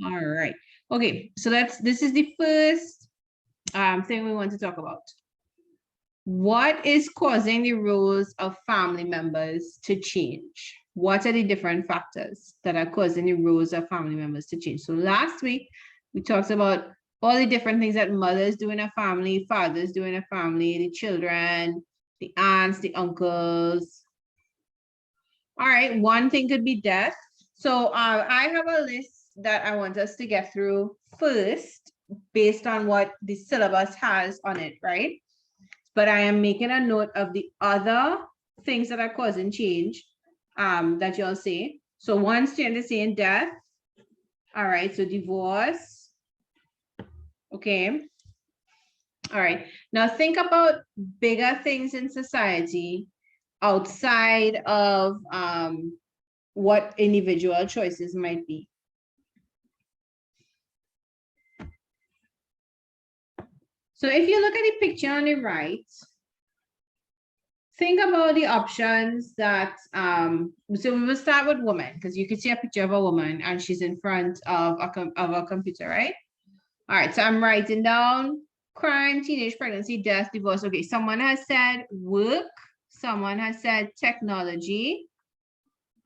All right. Okay, so this is the first thing we want to talk about. What is causing the roles of family members to change? What are the different factors that are causing the roles of family members to change? So last week, we talked about all the different things that mothers do in a family, fathers do in a family, the children, the aunts, the uncles. All right, one thing could be death. So I have a list that I want us to get through first based on what the syllabus has on it, right? But I am making a note of the other things that are causing change that you'll see. So one student is saying death. All right, so divorce. Okay. All right, now think about bigger things in society outside of what individual choices might be. So if you look at the picture on the right, think about the options that, so we will start with woman, because you can see a picture of a woman and she's in front of a computer, right? All right, so I'm writing down crime, teenage pregnancy, death, divorce. Okay, someone has said work, someone has said technology,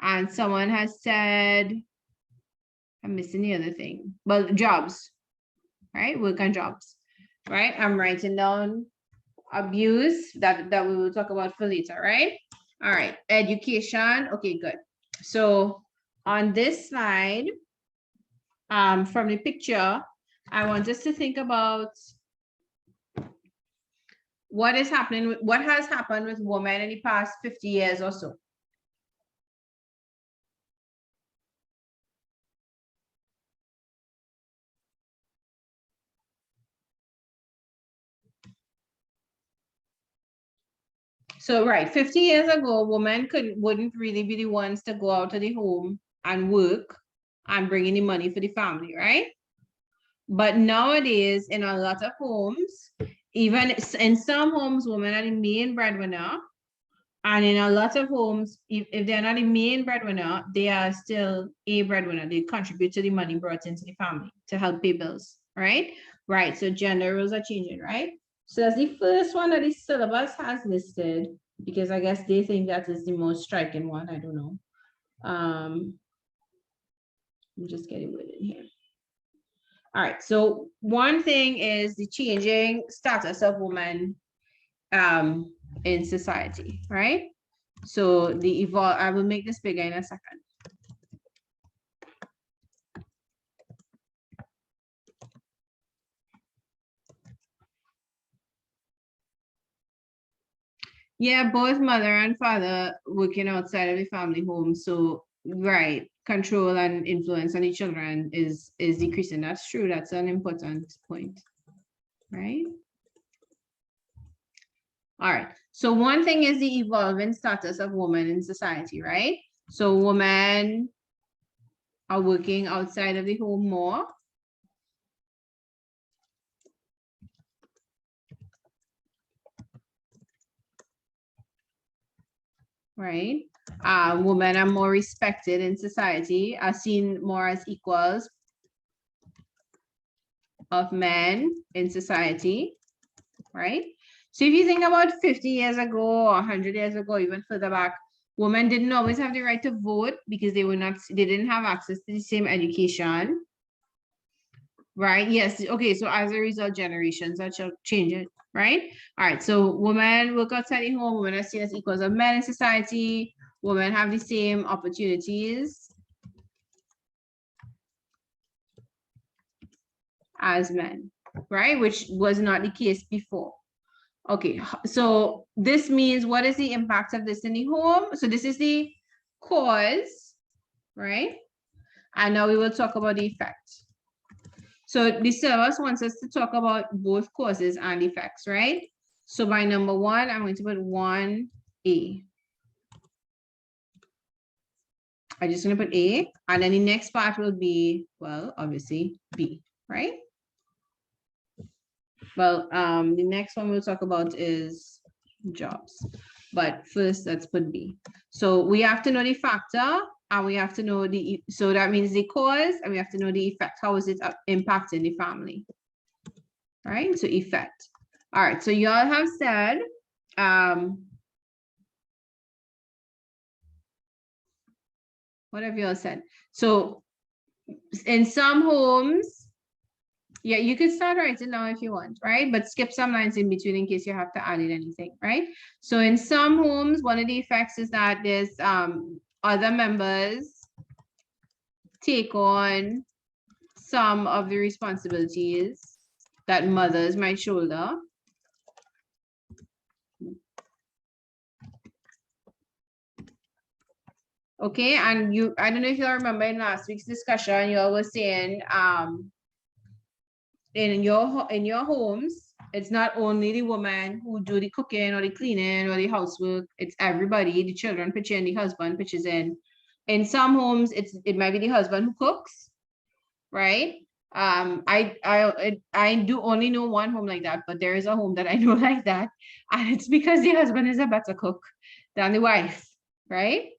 and someone has said, I'm missing the other thing, but jobs, right? Work and jobs, right? I'm writing down abuse that we will talk about for later, right? All right, education. Okay, good. So on this slide, from the picture, I want us to think about what is happening, what has happened with women in the past 50 years or so. So right, 50 years ago, women wouldn't really be the ones to go out of the home and work and bring in the money for the family, right? But nowadays, in a lot of homes, even in some homes, women are the main breadwinner. And in a lot of homes, if they're not the main breadwinner, they are still a breadwinner. They contribute to the money brought into the family to help pay bills, right? Right, so gender roles are changing, right? So that's the first one that the syllabus has listed, because I guess they think that is the most striking one. I don't know. I'm just getting it in here. All right, so one thing is the changing status of women in society, right? So the I will make this bigger in a second. Yeah, both mother and father working outside of the family home. So right, control and influence on the children is decreasing. That's true. That's an important point, right? All right. So one thing is the evolving status of women in society, right? So women are working outside of the home more. Right? Women are more respected in society, are seen more as equals of men in society, right? So if you think about 50 years ago or 100 years ago, even further back, women didn't always have the right to vote because they didn't have access to the same education, right? Yes, okay, so as a result, generations are changing, right? All right, so women work outside the home, women are seen as equals of men in society, women have the same opportunities as men, right? Which was not the case before. Okay, so this means what is the impact of this in the home? So this is the cause, right? And now we will talk about the effect. So the syllabus wants us to talk about both causes and effects, right? So by number one, I'm going to put 1A. I'm just going to put A, and then the next part will be, well, obviously B, right? Well, the next one we'll talk about is jobs, but first let's put B. So we have to know the factor and we have to know so that means the cause, and we have to know the effect. How is it impacting the family? All right, so effect. All right, so y'all have said, what have y'all said? So in some homes, yeah, you could start writing now if you want, right? But skip some lines in between in case you have to add in anything, right? So in some homes, one of the effects is that there's other members take on some of the responsibilities that mothers might shoulder. Okay, and I don't know if you remember in last week's discussion, you all were saying in your homes, it's not only the woman who do the cooking or the cleaning or the housework, it's everybody. The children pitch in, the husband pitches in. In some homes, it might be the husband who cooks, right? I do only know one home like that, but there is a home that I know like that, and it's because the husband is a better cook than the wife, right?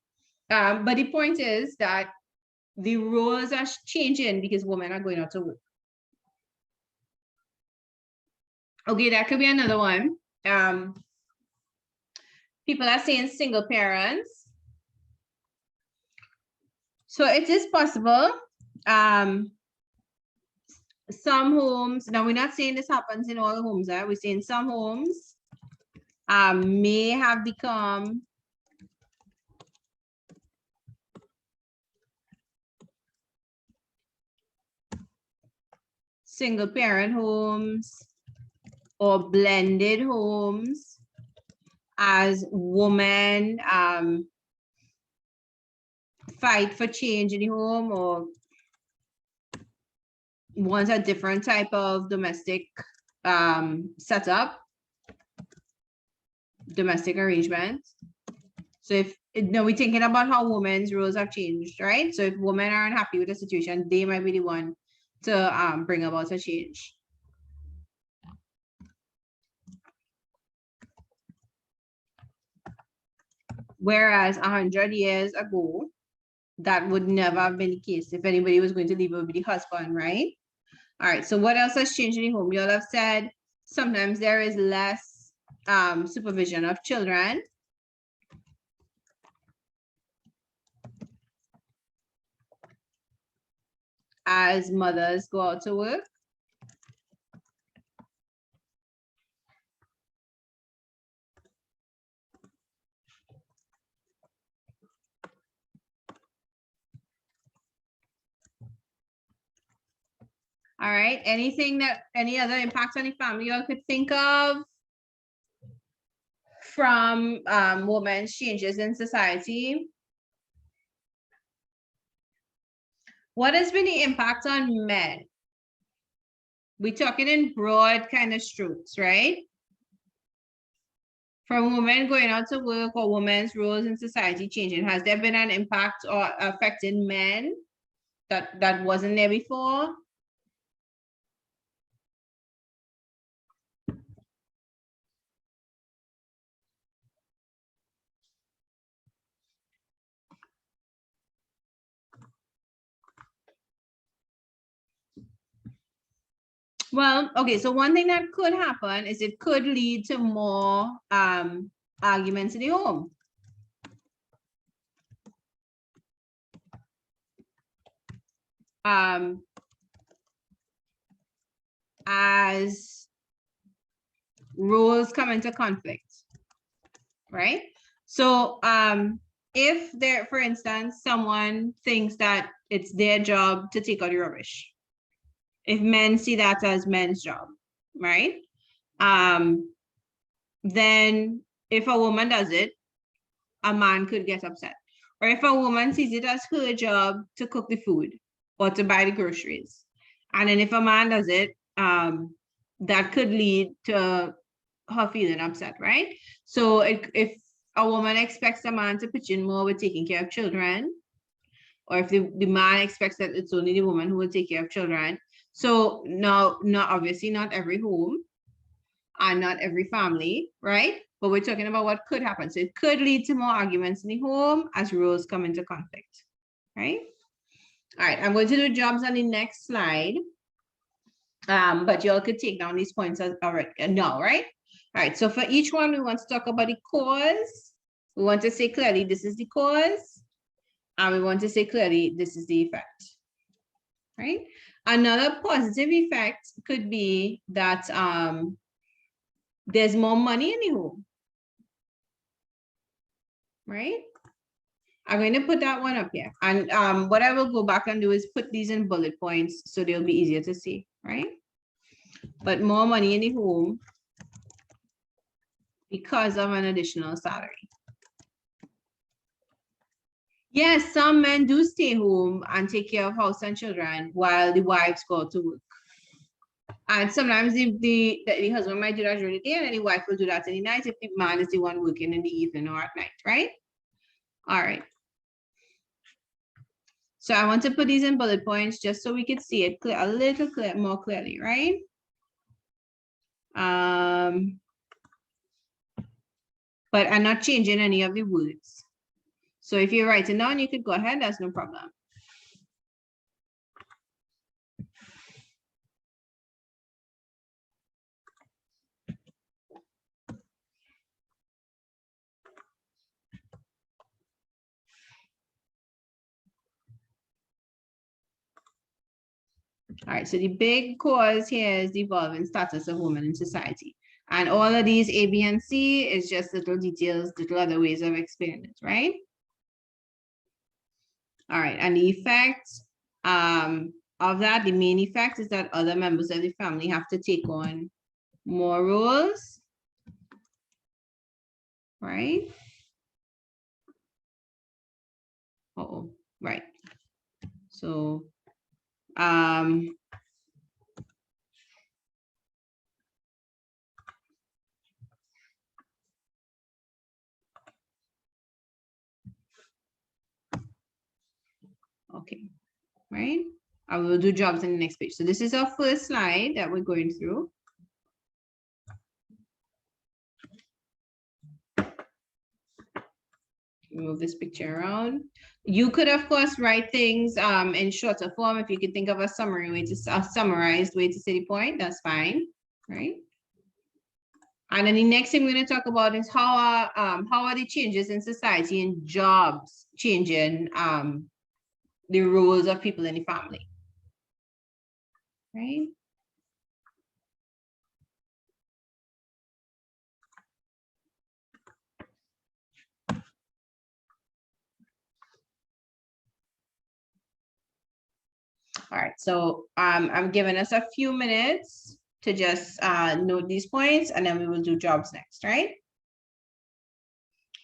But the point is that the roles are changing because women are going out to work. Okay, that could be another one. People are saying single parents. So it is possible. Some homes, now we're not saying this happens in all homes, we're saying some homes may have become single parent homes or blended homes as women fight for change in the home or want a different type of domestic setup, domestic arrangement. So if we're thinking about how women's roles have changed, right? So if women are unhappy with the situation, they might be the one to bring about a change. Whereas 100 years ago, that would never have been the case. If anybody was going to leave, it would be the husband, right? All right, so what else has changed in the home? You all have said sometimes there is less supervision of children. As mothers go out to work. All right, any other impacts on the family you could think of from women's changes in society? What has been the impact on men? We're talking in broad kind of strokes, right? From women going out to work or women's roles in society changing, has there been an impact or affecting men that wasn't there before? Well, okay, so one thing that could happen is it could lead to more arguments in the home. As roles come into conflict, right? So if there, for instance, someone thinks that it's their job to take out the rubbish, if men see that as men's job, right? Then if a woman does it, a man could get upset. Or if a woman sees it as her job to cook the food or to buy the groceries, and then if a man does it, that could lead to her feeling upset, right? So if a woman expects a man to pitch in more with taking care of children, or if the man expects that it's only the woman who will take care of children. So now, obviously not every home and not every family, right? But we're talking about what could happen. So it could lead to more arguments in the home as roles come into conflict. right? All right, I'm going to do jobs on the next slide. But you all could take down these points as already now, right? All right, so for each one, we want to talk about the cause. We want to say clearly, this is the cause. And we want to say clearly, this is the effect, right? Another positive effect could be that there's more money in the home, right? I'm going to put that one up here. And what I will go back and do is put these in bullet points so they'll be easier to see, right? But more money in the home because of an additional salary. Yes, some men do stay home and take care of house and children while the wives go out to work. And sometimes the husband might do that during the day and then the wife will do that in the night if the man is the one working in the evening or at night, right? All right. So I want to put these in bullet points just so we could see it a little more clearly, right? But I'm not changing any of the words. So if you're writing down, you could go ahead, that's no problem. All right, so the big cause here is the evolving status of women in society. And all of these A, B, and C is just little details, little other ways of explaining it, right? All right, and the effect of that, the main effect is that other members of the family have to take on more roles, right? Uh-oh, right. So, okay, right? I will do jobs in the next page. So this is our first slide that we're going through. Move this picture around. You could, of course, write things in shorter form. If you could think of a summary way to a summarized way to say the point, that's fine, right? And then the next thing we're going to talk about is how are the changes in society and jobs changing the roles of people in the family, right? All right, so I'm giving us a few minutes to just note these points and then we will do jobs next, right?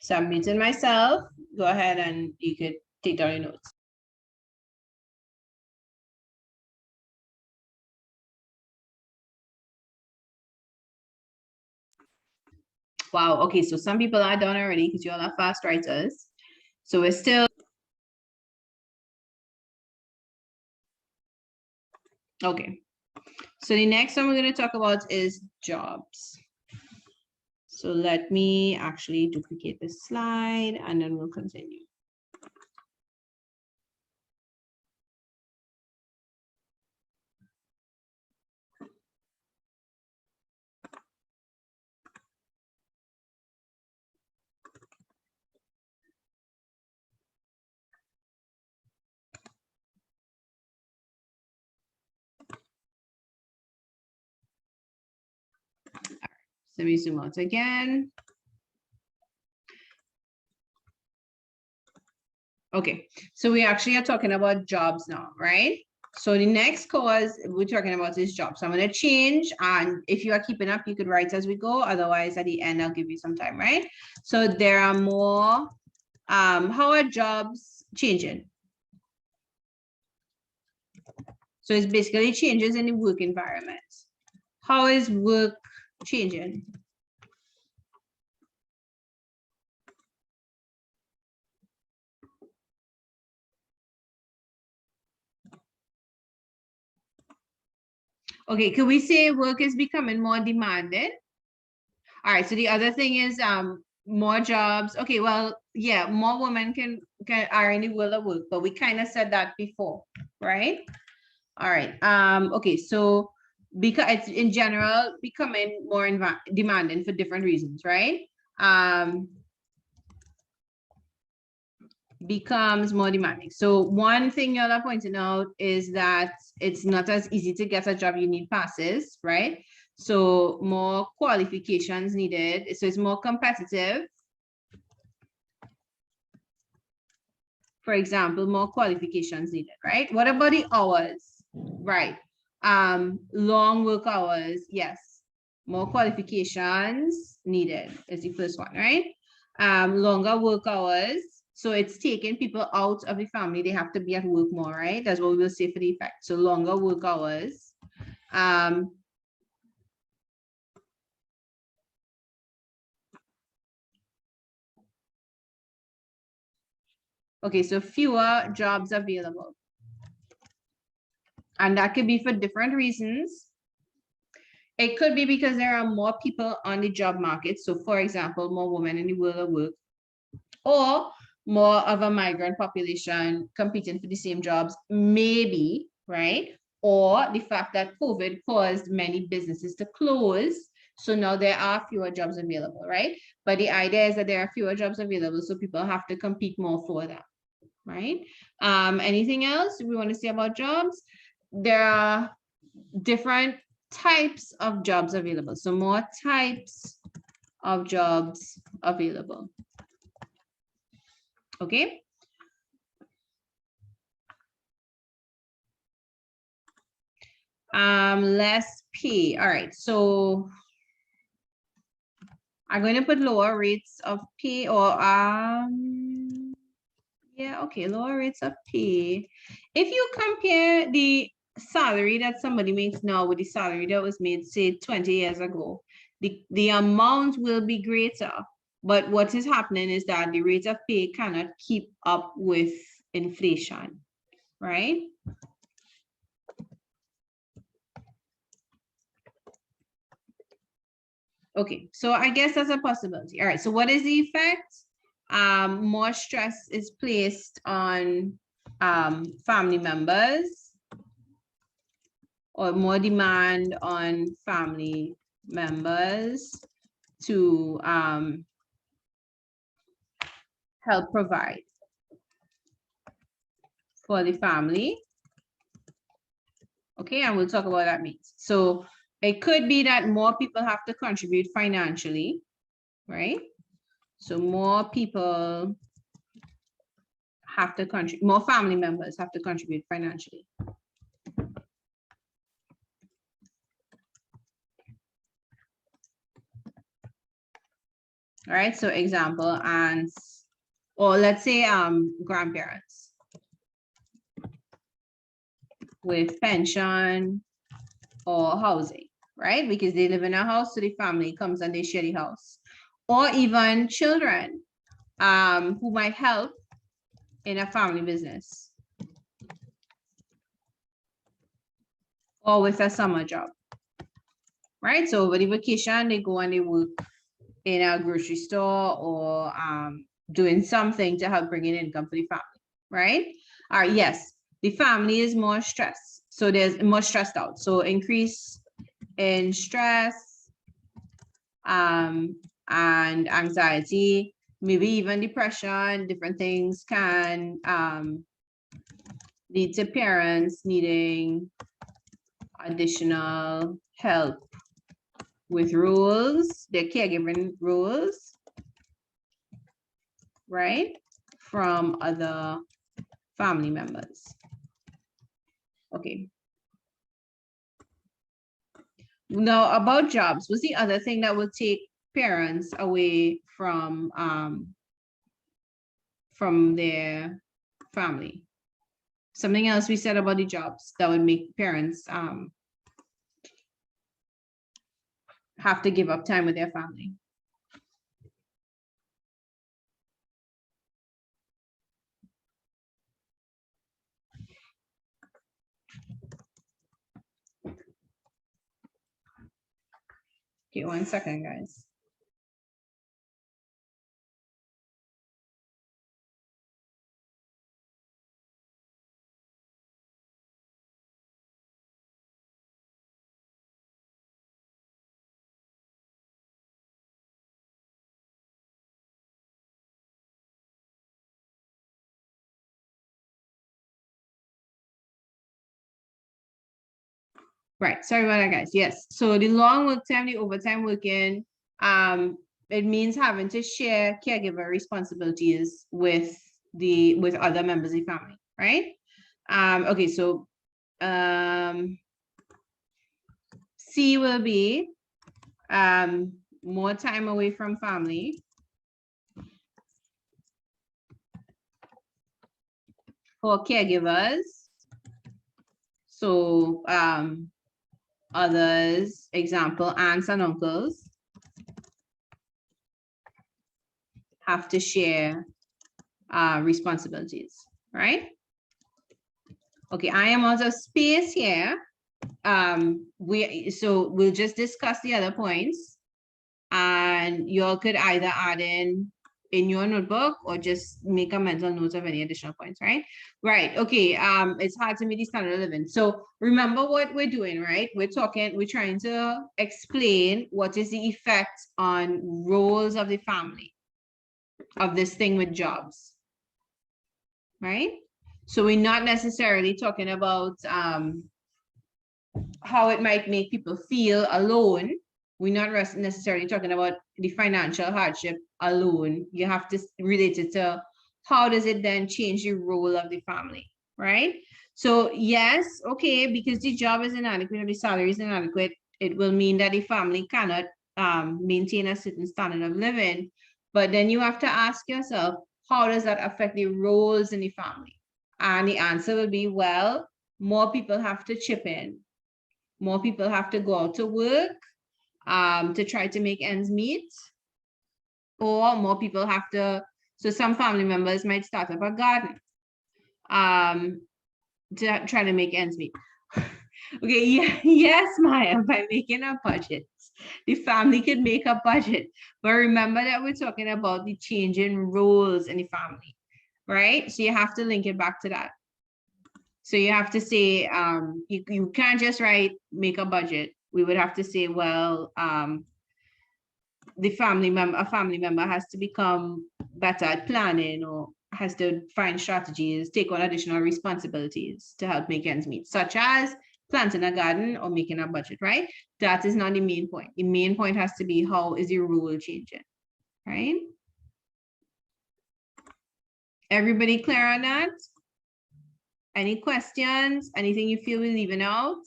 So I'm muting myself. Go ahead and you could take down your notes. Wow, okay, so some people are done already because you all are fast writers. So we're still, okay. So the next one we're going to talk about is jobs. So let me actually duplicate this slide and then we'll continue. Let me zoom out again. Okay, so we actually are talking about jobs now, right? So the next cause we're talking about is jobs. So I'm going to change, and if you are keeping up, you could write as we go. Otherwise, at the end, I'll give you some time, right? So there are more. How are jobs changing? So it's basically changes in the work environment. How is work changing? Okay, could we say work is becoming more demanded? All right, so the other thing is more jobs. Okay, well, yeah, more women can are in the world of work, but we kind of said that before, right? All right. Okay, so because it's in general becoming more demanding for different reasons, right? Becomes more demanding. So one thing you're pointing out is that it's not as easy to get a job. You need passes, right? So more qualifications needed. So it's more competitive. For example, more qualifications needed, right? What about the hours? Right. Long work hours, yes. More qualifications needed is the first one, right? Longer work hours. So it's taking people out of the family. They have to be at work more, right? That's what we will say for the effect. So longer work hours. Okay, so fewer jobs available. And that could be for different reasons. It could be because there are more people on the job market. So for example, more women in the world of work, or more of a migrant population competing for the same jobs, maybe, right? Or the fact that COVID caused many businesses to close. So now there are fewer jobs available, right? But the idea is that there are fewer jobs available, so people have to compete more for them, right? Anything else we want to say about jobs? There are different types of jobs available. So more types of jobs available. Okay. Less pay. All right. So I'm going to put lower rates of pay, or yeah, okay, lower rates of pay. If you compare the salary that somebody makes now with the salary that was made, say, 20 years ago, the amount will be greater. But what is happening is that the rate of pay cannot keep up with inflation, right? Okay, so I guess that's a possibility. All right, so what is the effect? More stress is placed on family members, or more demand on family members to help provide for the family. Okay, and we'll talk about what that means. So it could be that more people have to contribute financially, right? So more people have to contribute, more family members have to contribute financially. All right, so example, aunts, or let's say grandparents with pension or housing, right? Because they live in a house, so the family comes and they share the house. Or even children who might help in a family business or with a summer job, right? So over the vacation, they go and they work in a grocery store, or doing something to help bring in income for the family, right? All right, yes, the family is more stressed. So there's more stressed out. So increase in stress and anxiety, maybe even depression, different things can lead to parents needing additional help with roles, their caregiving roles, right, from other family members. Okay. Now about jobs, what's the other thing that would take parents away from their family? Something else we said about the jobs that would make parents have to give up time with their family. Okay, 1 second, guys. Right. Sorry about that, guys. Yes. So the long work time, the overtime working, it means having to share caregiver responsibilities with other members of the family, right? Okay, so C will be more time away from family for caregivers. So others, example, aunts and uncles have to share responsibilities, right? Okay, I am out of space here. We'll just discuss the other points, and y'all could either add in your notebook or just make a mental note of any additional points, right? Right. Okay. It's hard to meet the standard of living. So remember what we're doing, right? We're trying to explain what is the effect on roles of the family of this thing with jobs, right? So we're not necessarily talking about how it might make people feel alone. We're not necessarily talking about the financial hardship alone. You have to relate it to how does it then change the role of the family, right? So yes, okay, because the job is inadequate or the salary is inadequate, it will mean that the family cannot maintain a certain standard of living. But then you have to ask yourself, how does that affect the roles in the family? And the answer will be, well, more people have to chip in. More people have to go out to work to try to make ends meet. Or more people have to, so some family members might start up a garden to try to make ends meet. Okay, yeah, yes, Maya, by making a budget, the family could make a budget. But remember that we're talking about the change in roles in the family, right? So you have to link it back to that. So you have to say, you can't just write, make a budget. We would have to say, well, a family member has to become better at planning or has to find strategies, take on additional responsibilities to help make ends meet, such as planting a garden or making a budget, right? That is not the main point. The main point has to be, how is your role changing, right? Everybody clear on that? Any questions? Anything you feel we're leaving out?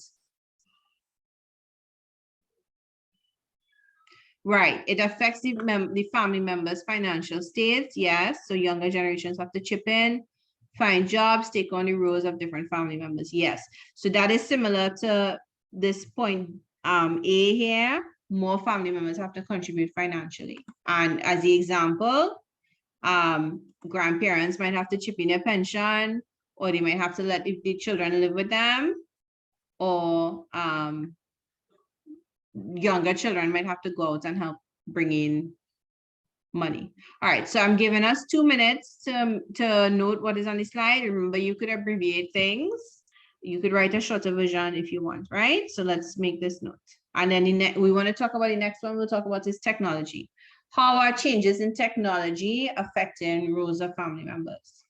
Right. It affects the family members' financial states. Yes. So younger generations have to chip in, find jobs, take on the roles of different family members. Yes. So that is similar to this point A here. More family members have to contribute financially. And as the example, grandparents might have to chip in their pension, or they might have to let the children live with them, or younger children might have to go out and help bring in money. All right, so I'm giving us 2 minutes to note what is on the slide. Remember, you could abbreviate things. You could write a shorter version if you want, right? So let's make this note. And then we want to talk about the next one we'll talk about is technology. How are changes in technology affecting roles of family members?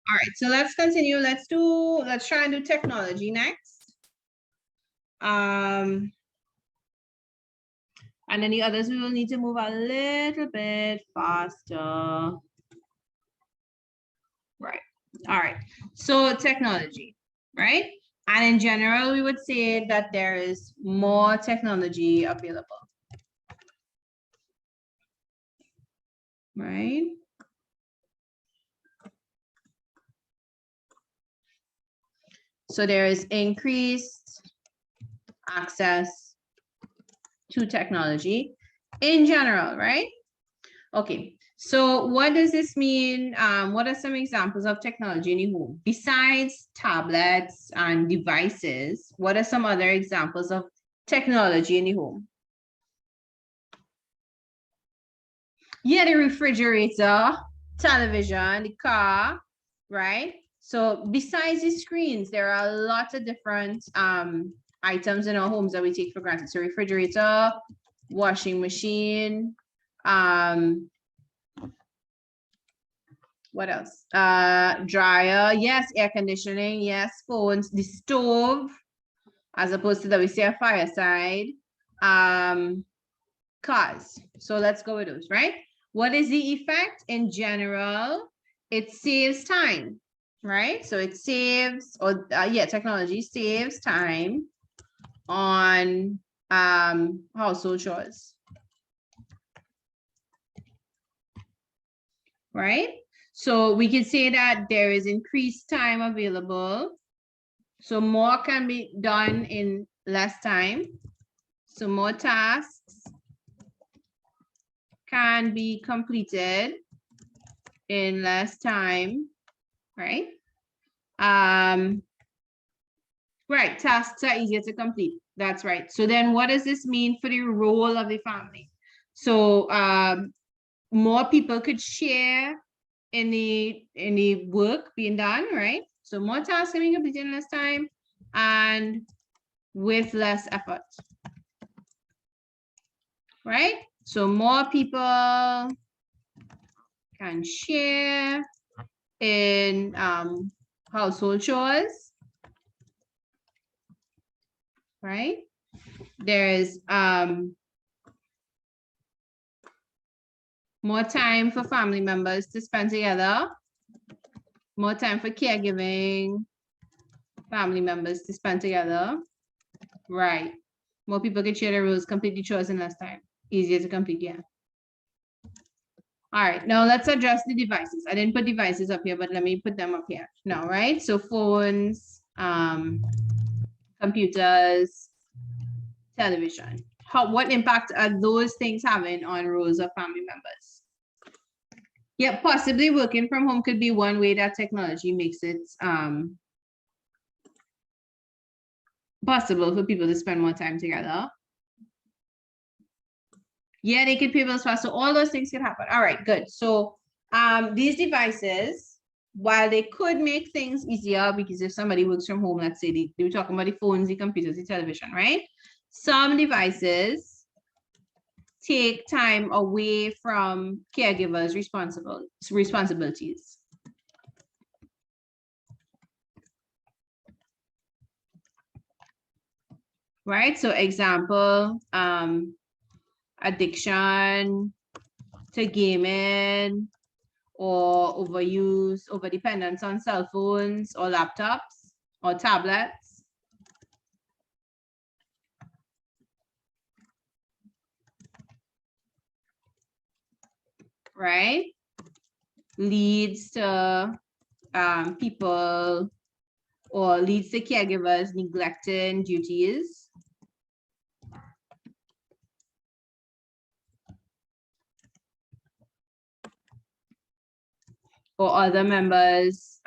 All right, so let's continue. Let's try and do technology next. And then the others, we will need to move a little bit faster. Right. All right. So technology, right? And in general, we would say that there is more technology available. Right? So there is increased access to technology in general, right? Okay, so what does this mean? What are some examples of technology in the home? Besides tablets and devices, what are some other examples of technology in the home? Yeah, the refrigerator, television, the car, right? So besides the screens, there are lots of different items in our homes that we take for granted. So refrigerator, washing machine, what else? Dryer, yes, air conditioning, yes, phones, the stove, as opposed to that we say a fireside, cars. So let's go with those, right? What is the effect in general? It saves time, right? So it saves, or yeah, technology saves time on household chores, right? So we can say that there is increased time available. So more can be done in less time. So more tasks can be completed in less time, right? Right, tasks are easier to complete. That's right. So then what does this mean for the role of the family? So more people could share in the work being done, right? So more tasks can be completed in less time and with less effort, right? So more people can share in household chores, right? There's more time for family members to spend together, more time for caregiving, family members to spend together, right? More people can share their roles, complete the chores in less time, easier to complete, yeah. All right, now let's address the devices. I didn't put devices up here, but let me put them up here now, right? So phones, computers, television. What impact are those things having on roles of family members? Yeah, possibly working from home could be one way that technology makes it possible for people to spend more time together. Yeah, they could pay bills fast. So all those things can happen. All right, good. So these devices, while they could make things easier, because if somebody works from home, let's say they were talking about the phones, the computers, the television, right? Some devices take time away from caregivers' responsibilities. Right? So example, addiction to gaming or overuse, overdependence on cell phones or laptops or tablets. Right? Leads to people or leads to caregivers neglecting duties. Or other members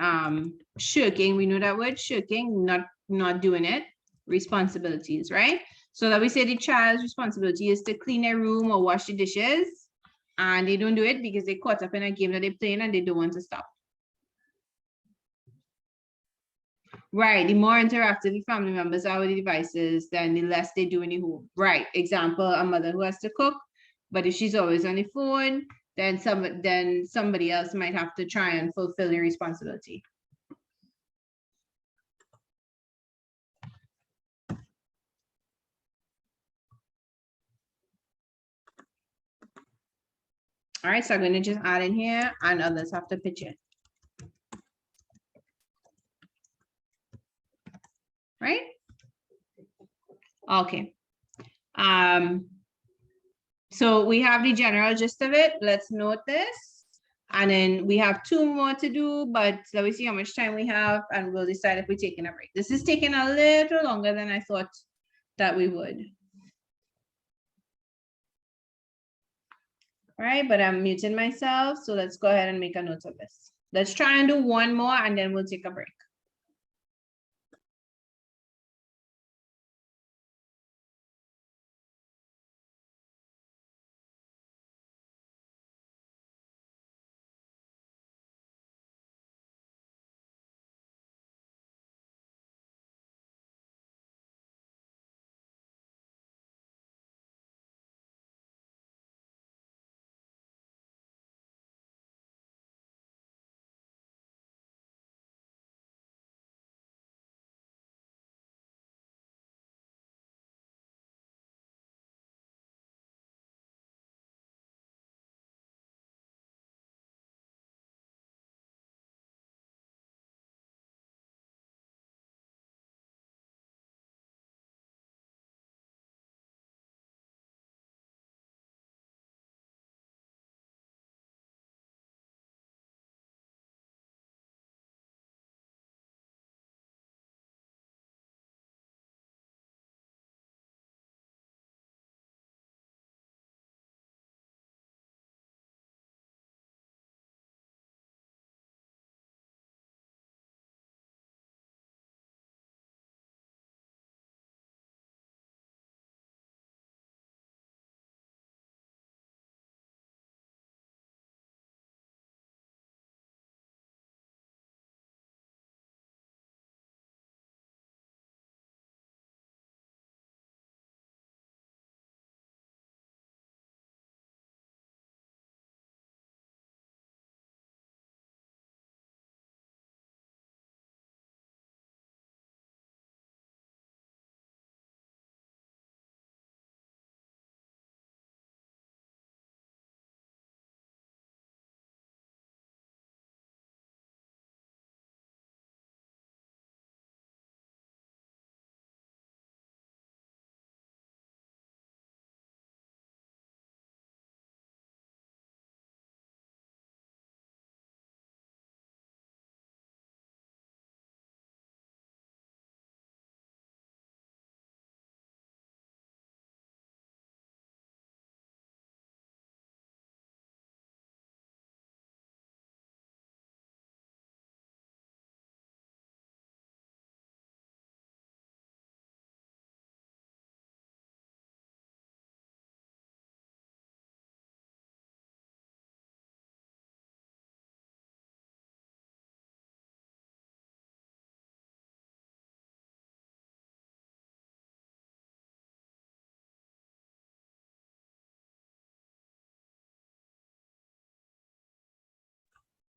shirking. We know that word shirking, not doing it. Responsibilities, right? So that we say the child's responsibility is to clean their room or wash the dishes, and they don't do it because they caught up in a game that they're playing and they don't want to stop. Right, the more interactive the family members are with the devices, then the less they do in the home. Right, example, a mother who has to cook, but if she's always on the phone, then somebody else might have to try and fulfill the responsibility. All right, so I'm going to just add in here and others have to pitch in. Right? Okay. So we have the general gist of it. Let's note this. And then we have 2 more to do, but let me see how much time we have and we'll decide if we're taking a break. This is taking a little longer than I thought that we would. All right, but I'm muting myself. So let's go ahead and make a note of this. Let's try and do 1 more and then we'll take a break.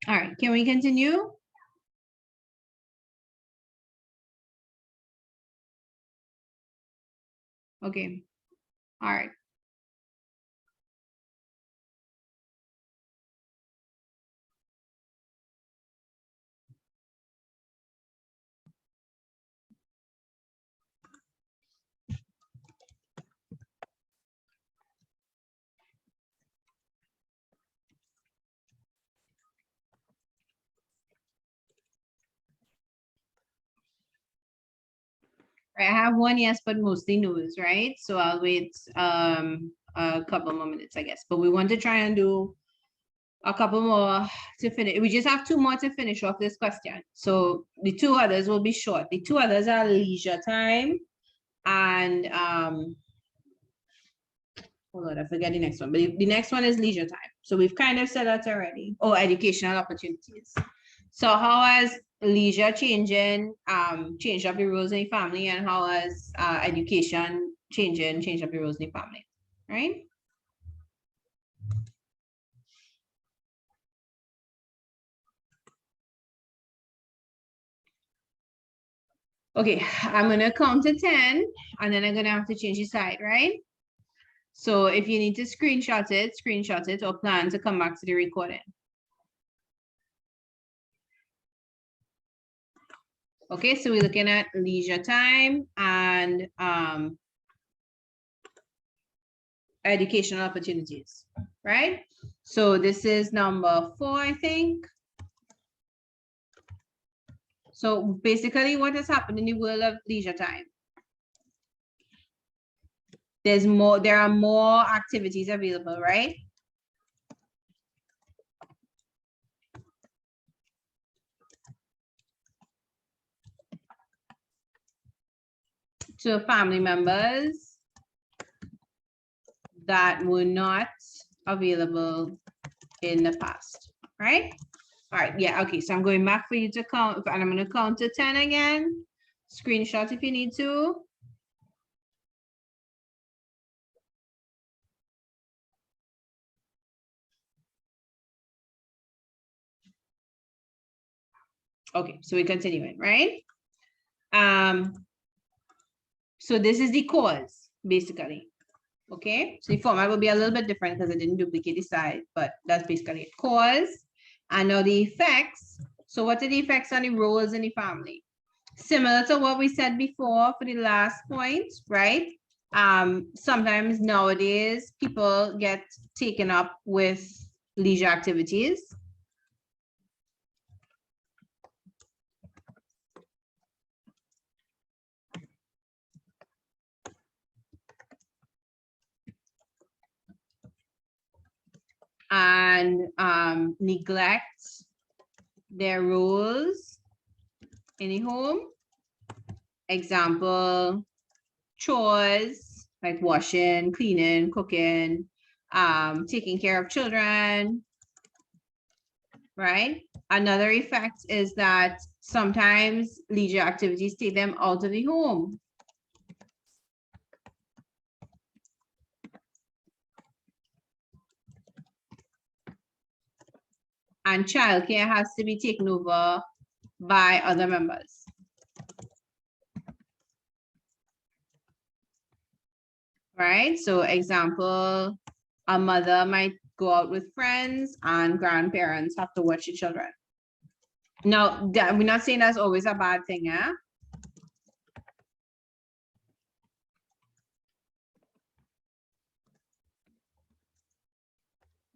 All right, can we continue? Okay, all right. I have one yes, but mostly no's, right? So I'll wait a couple more minutes, I guess. But we want to try and do a couple more to finish. We just have two more to finish off this question. So the two others will be short. The two others are leisure time and hold on, I forget the next one. But the next one is leisure time. So we've kind of said that already. Oh, educational opportunities. So how has leisure changed up the roles in the family, and how has education changed up the roles in the family, right? Okay, I'm gonna count to 10 and then I'm gonna have to change the side, right? So if you need to screenshot it or plan to come back to the recording. Okay, so we're looking at leisure time and educational opportunities, right? So this is number 4, I think. So basically what has happened in the world of leisure time? There are more activities available, right? To family members that were not available in the past, right? All right, yeah, okay, so I'm going back for you to count, and I'm gonna count to 10 again. Screenshot if you need to. Okay, so we're continuing, right? So this is the cause, basically. Okay, so the format will be a little bit different because I didn't duplicate the side, but that's basically it. Cause, and now the effects. So what are the effects on the roles in the family? Similar to what we said before for the last point, right? Sometimes nowadays people get taken up with leisure activities. And neglect their roles in the home. Example, chores like washing, cleaning, cooking, taking care of children, right? Another effect is that sometimes leisure activities take them out of the home. And childcare has to be taken over by other members. Right? So example, a mother might go out with friends and grandparents have to watch the children. Now, we're not saying that's always a bad thing, yeah?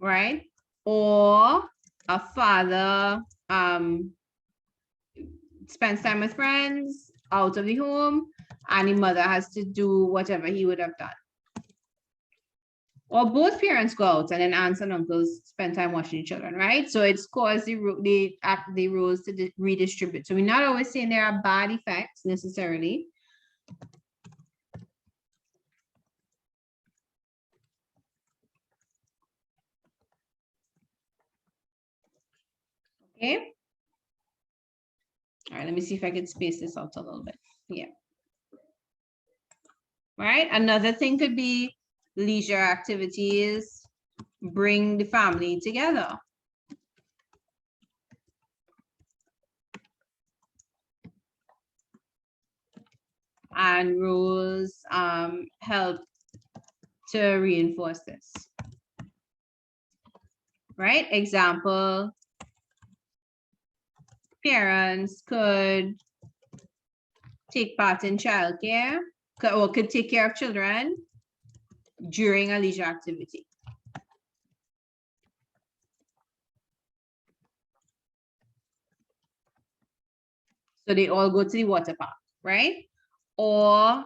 Right? Or a father spends time with friends out of the home and the mother has to do whatever he would have done. Or both parents go out and then aunts and uncles spend time watching children, right? So it's caused the roles to redistribute. So we're not always saying there are bad effects necessarily. Okay. All right, let me see if I can space this out a little bit. Yeah. Right. Another thing could be leisure activities bring the family together. and rules help to reinforce this. Right? Example, parents could take part in childcare or could take care of children during a leisure activity. So they all go to the water park, right? Or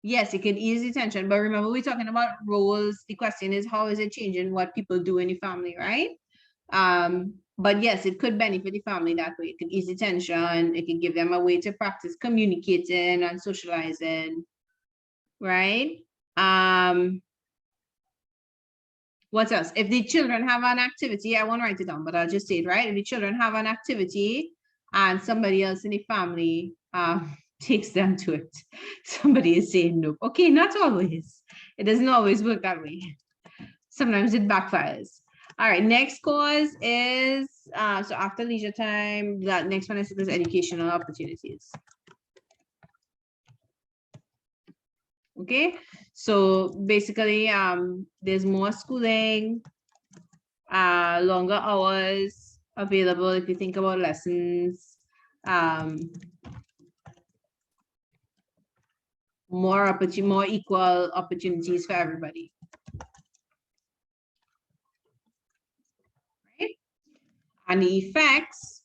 yes, it can ease the tension, but remember we're talking about roles. The question is, how is it changing what people do in the family, right? But yes, it could benefit the family that way. It could ease the tension. It can give them a way to practice communicating and socializing, right? What else? If the children have an activity, I won't write it down, but I'll just say it, right? If the children have an activity and somebody else in the family takes them to it, somebody is saying no. Okay, not always. It doesn't always work that way. Sometimes it backfires. All right, next cause is, so after leisure time, that next one is educational opportunities. Okay, so basically, there's more schooling, longer hours available if you think about lessons, more equal opportunities for everybody. Right? And the effects,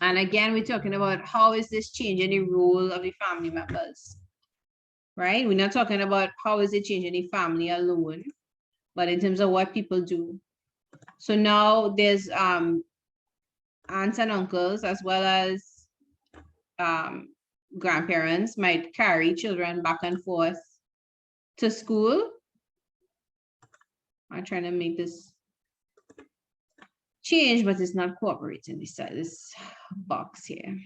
and again, we're talking about how is this changing the role of the family members, right? We're not talking about how is it changing the family alone, but in terms of what people do. So now there's aunts and uncles as well as grandparents might carry children back and forth to school. I'm trying to make this change, but it's not cooperating this box here.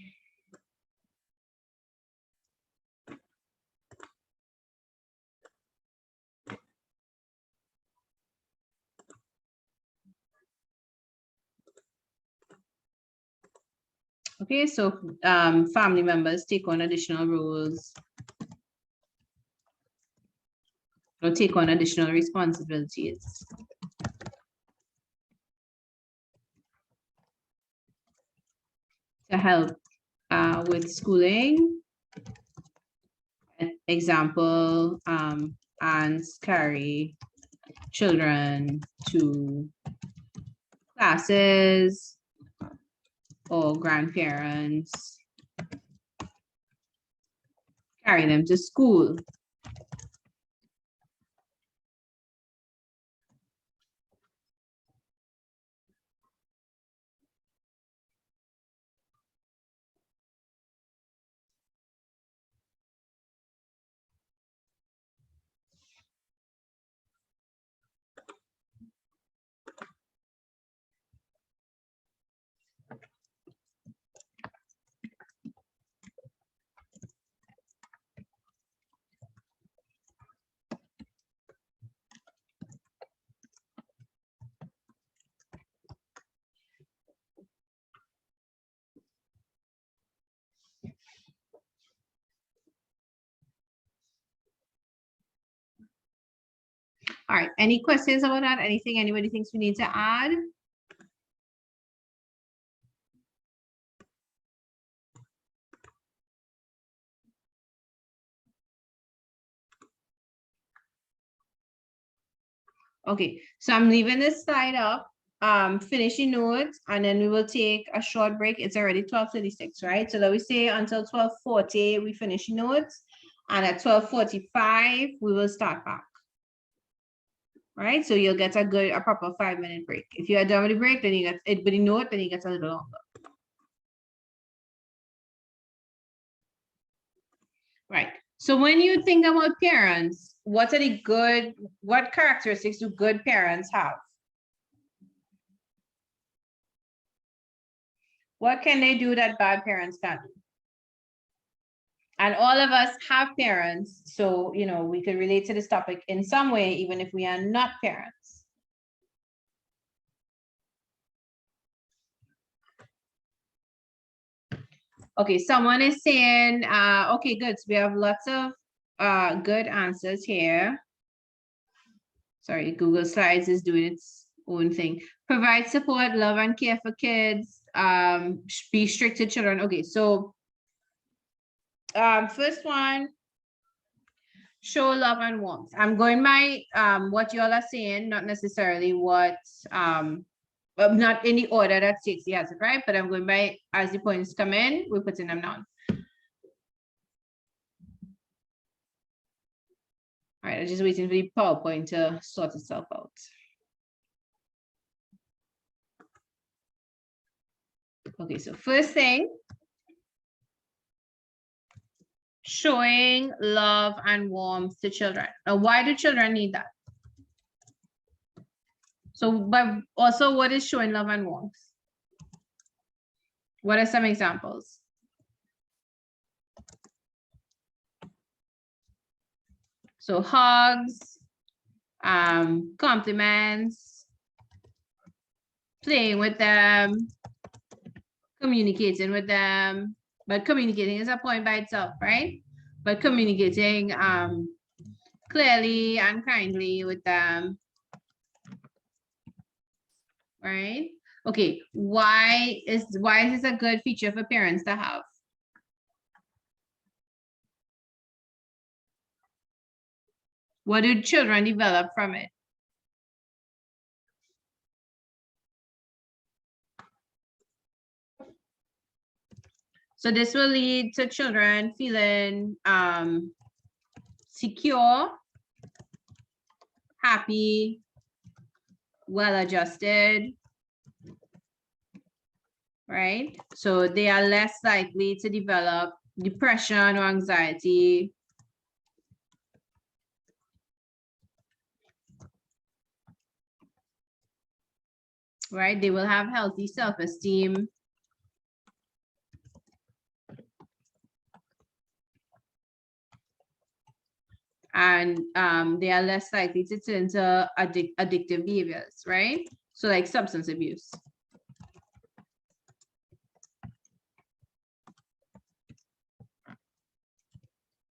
Okay, so family members take on additional roles or take on additional responsibilities. To help with schooling. Example, aunts carry children to classes, or grandparents carry them to school. All right, any questions about that? Anything anybody thinks we need to add? Okay, so I'm leaving this slide up, finish your notes, and then we will take a short break. It's already 12:36, right? So let me say until 12:40, we finish your notes, and at 12:45, we will start back. Right, so you'll get a proper 5-minute break. If you are done with the break, then you get it, but you know it, then you get a little longer. Right. So when you think about parents, what characteristics do good parents have? What can they do that bad parents can't do? And all of us have parents, so we could relate to this topic in some way, even if we are not parents. Okay, someone is saying, okay, good. So we have lots of good answers here. Sorry, Google Slides is doing its own thing. Provide support, love and care for kids. Be strict to children. Okay, so first one, show love and warmth. I'm going by what you all are saying, not necessarily what not in the order that Stacey has it, right? But I'm going by as the points come in, we're putting them down. All right, I'm just waiting for the PowerPoint to sort itself out. Okay, so first thing, showing love and warmth to children. Now, why do children need that? So, but also, what is showing love and warmth? What are some examples? So hugs, compliments, playing with them, communicating with them. But communicating is a point by itself, right? But communicating clearly and kindly with them, right? Okay, why is this a good feature for parents to have? What do children develop from it? So this will lead to children feeling secure, happy, well-adjusted, right? So they are less likely to develop depression or anxiety. Right? They will have healthy self-esteem. And they are less likely to turn to addictive behaviors, right? So like substance abuse.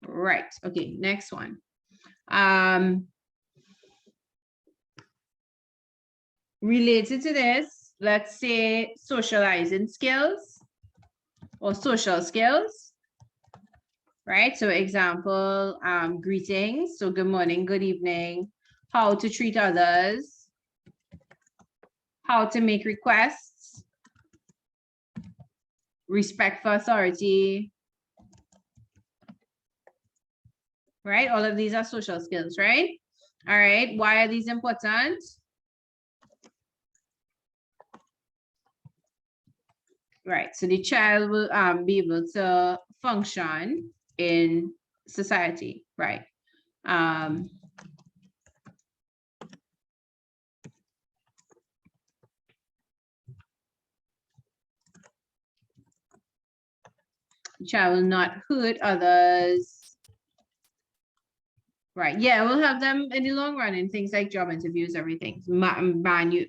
Right, okay, next one. Related to this, let's say socializing skills or social skills, right? So example, greetings. So good morning, good evening, how to treat others, how to make requests, respect for authority, right? All of these are social skills, right? All right, why are these important? Right, so the child will be able to function in society, right? The child will not hurt others. Right, yeah, we'll have them in the long run in things like job interviews, everything. Manners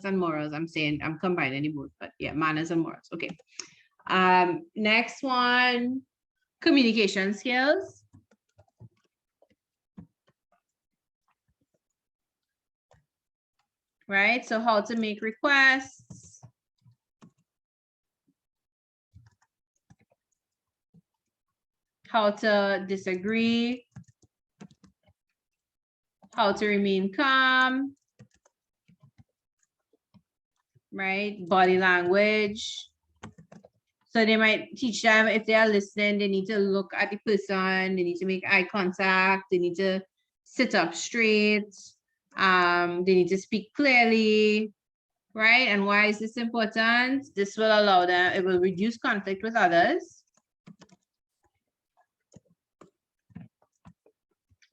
and morals. I'm combining the both, but yeah, manners and morals. Okay. Next one, communication skills. Right, so how to make requests, how to disagree, how to remain calm, right? Body language. So they might teach them, if they are listening, they need to look at the person, they need to make eye contact, they need to sit up straight, they need to speak clearly, right? And why is this important? This will allow them, it will reduce conflict with others,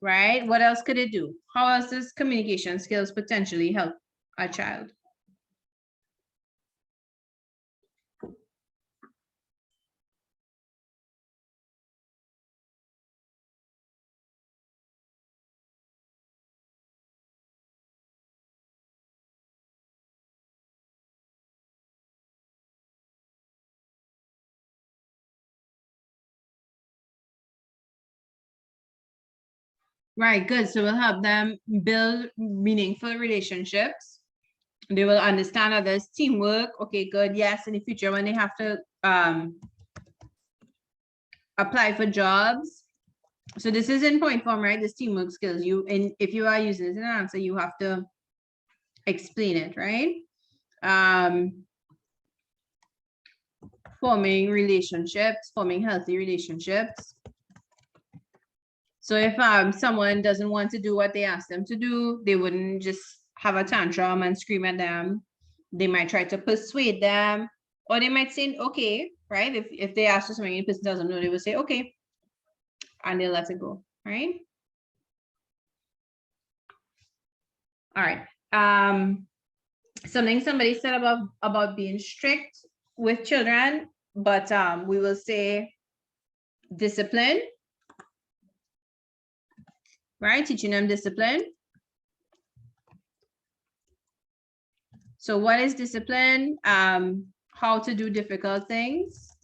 right? What else could it do? How else does communication skills potentially help a child? Right, good. So we'll help them build meaningful relationships. They will understand others, teamwork. Okay, good. Yes, in the future when they have to apply for jobs. So this is in point form, right? This teamwork skills. If you are using this in an answer, you have to explain it, right? Forming relationships, forming healthy relationships. So if someone doesn't want to do what they ask them to do, they wouldn't just have a tantrum and scream at them. They might try to persuade them, or they might say, okay, right? If they ask for something and the person doesn't know, they will say, okay, and they'll let it go, right? All right. Something somebody said about being strict with children, but we will say discipline, right? Teaching them discipline. So what is discipline? How to do difficult things,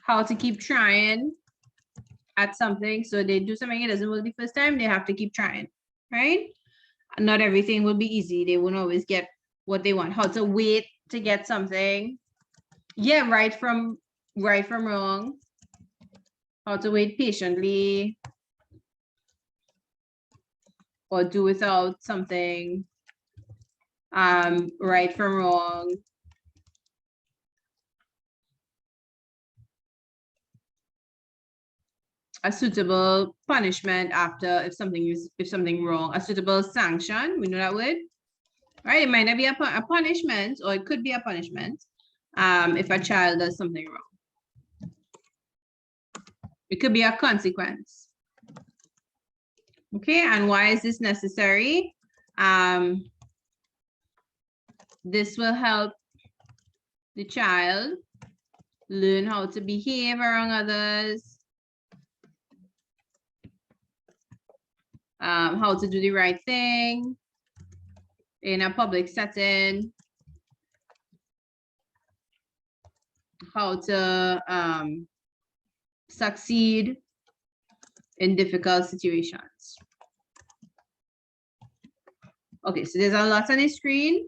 how to keep trying at something. So they do something, it doesn't work the first time, they have to keep trying, right? Not everything will be easy. They won't always get what they want. How to wait to get something. Yeah, right from wrong. How to wait patiently or do without something. Right from wrong. A suitable punishment after if something wrong. A suitable sanction. We know that word. Right, it might not be a punishment, or it could be a punishment if a child does something wrong. It could be a consequence. Okay, and why is this necessary? This will help the child learn how to behave around others, how to do the right thing in a public setting, how to succeed in difficult situations. Okay, so there's a lot on the screen.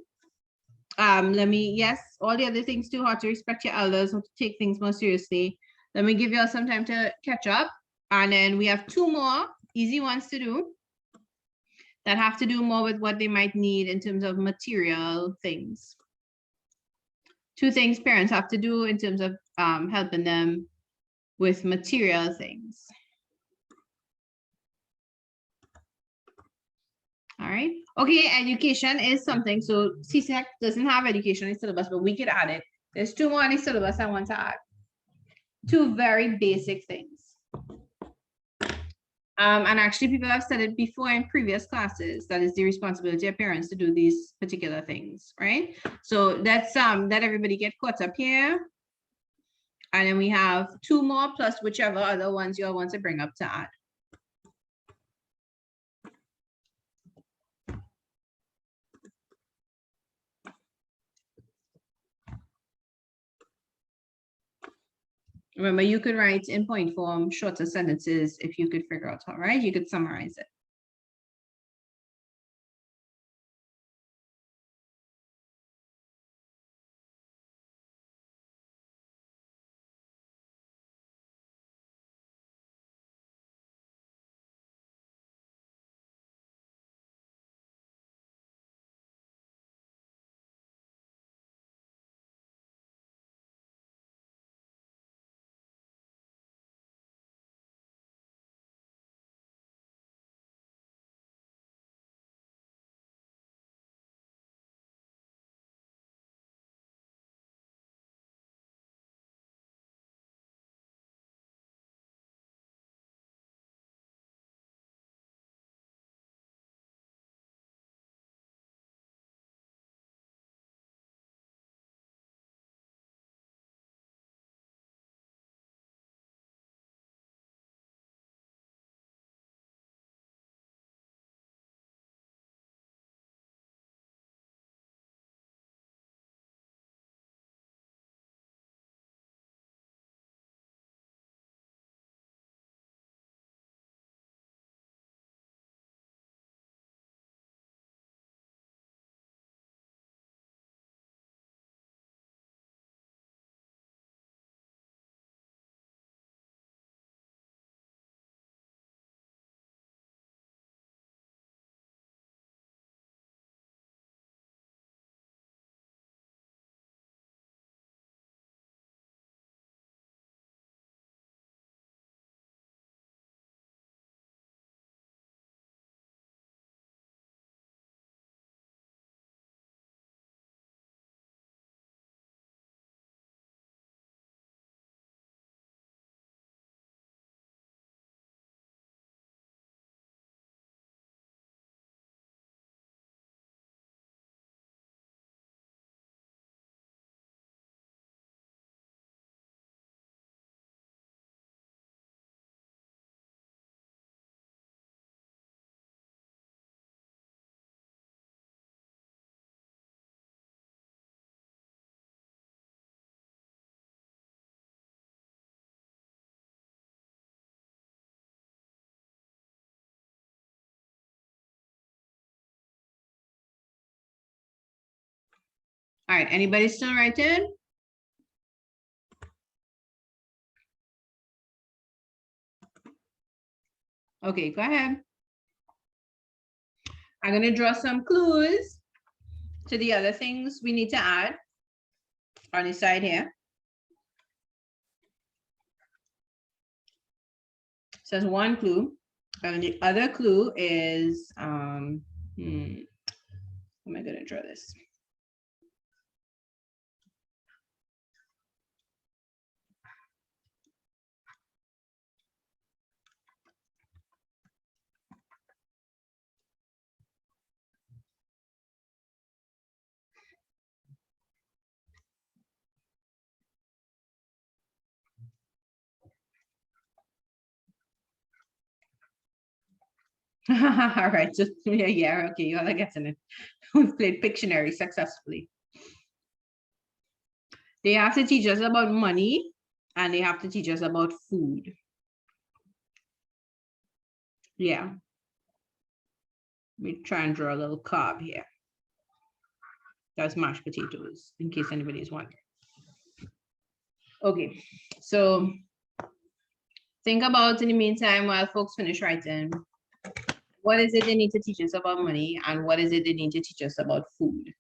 Yes, all the other things too, how to respect your elders, how to take things more seriously. Let me give you all some time to catch up. And then we have 2 more easy ones to do that have to do more with what they might need in terms of material things. 2 things parents have to do in terms of helping them with material things. All right. Okay, education is something. So CSEC doesn't have education in syllabus, but we could add it. There's 2 more in the syllabus I want to add. 2 very basic things. And actually people have said it before in previous classes, that is the responsibility of parents to do these particular things, right? So let's let everybody get caught up here. And then we have 2 more plus whichever other ones you all want to bring up to add. Remember, you could write in point form shorter sentences if you could figure out how, right? You could summarize it. All right, anybody still writing? Okay, go ahead. I'm going to draw some clues to the other things we need to add on the side here. So that's one clue. And the other clue is, how am I going to draw this? All right, so yeah, okay, you all are getting it. We've played Pictionary successfully. They have to teach us about money and they have to teach us about food. Yeah. Let me try and draw a little curve here. That's mashed potatoes, in case anybody is wondering. Okay, so think about in the meantime while folks finish writing. What is it they need to teach us about money and what is it they need to teach us about food?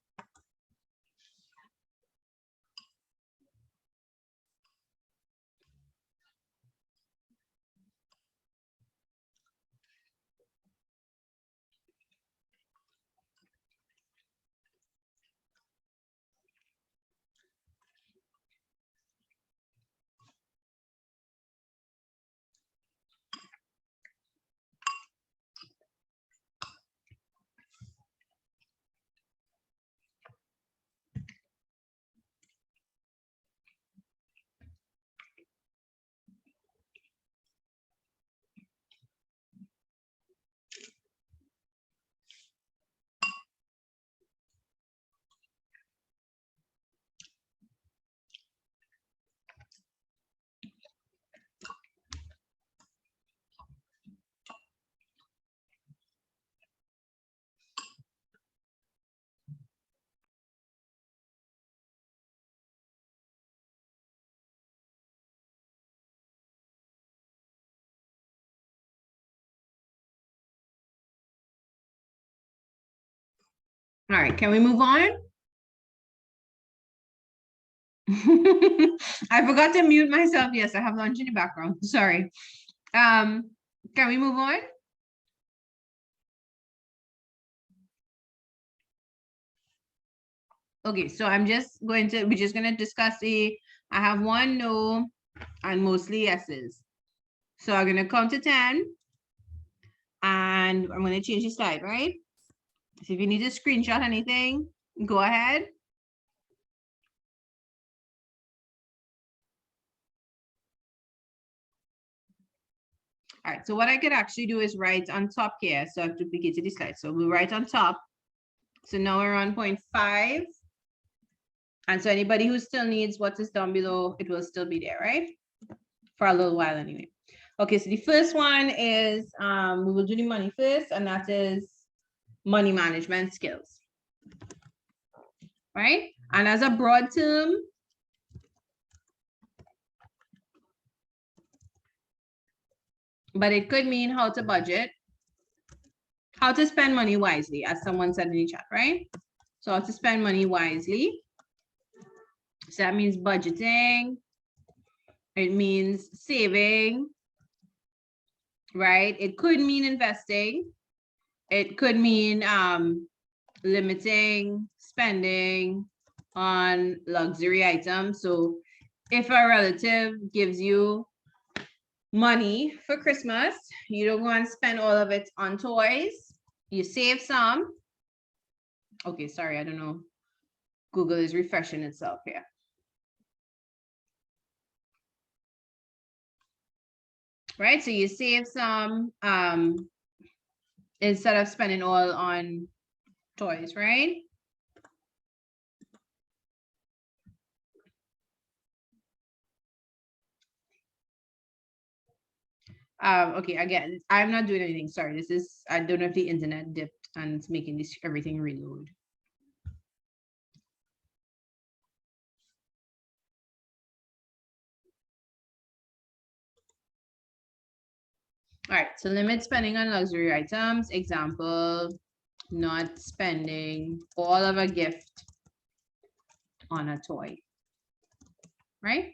All right, can we move on? I forgot to mute myself. Yes, I have lunch in the background. Sorry. Can we move on? Okay, so we're just going to discuss I have one no and mostly yeses. So I'm going to count to 10 and I'm going to change the slide, right? So if you need to screenshot anything, go ahead. All right, so what I could actually do is write on top here. So I've duplicated the slide. So we'll write on top. So now we're on 0.5. And so anybody who still needs what is down below, it will still be there, right? For a little while anyway. Okay, so the first one is, we will do the money first, and that is money management skills, right? And as a broad term, but it could mean how to budget, how to spend money wisely, as someone said in the chat, right? So how to spend money wisely. So that means budgeting. It means saving, right? It could mean investing. It could mean limiting spending on luxury items. So if a relative gives you money for Christmas, you don't go and spend all of it on toys. You save some. Okay, sorry, I don't know. Google is refreshing itself here. Right, so you save some instead of spending all on toys, right? Okay, again, I'm not doing anything. Sorry, this is, I don't know if the internet dipped and it's making this everything reload. All right, so limit spending on luxury items. Example, not spending all of a gift on a toy, right?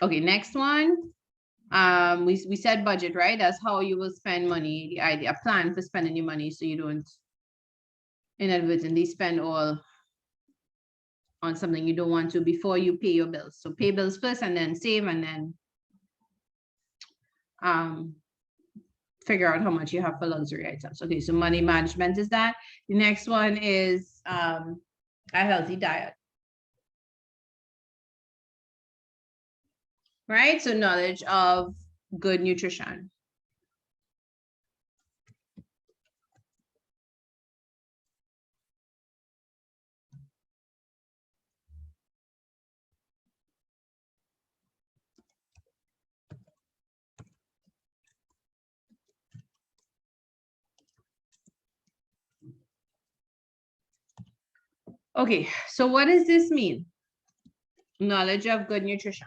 Okay, next one. We said budget, right? That's how you will spend money. The idea, plan for spending your money so you don't inadvertently spend all on something you don't want to before you pay your bills. So pay bills first and then save and then figure out how much you have for luxury items. Okay, so money management is that. The next one is a healthy diet. Right? So knowledge of good nutrition. Okay, so what does this mean? Knowledge of good nutrition.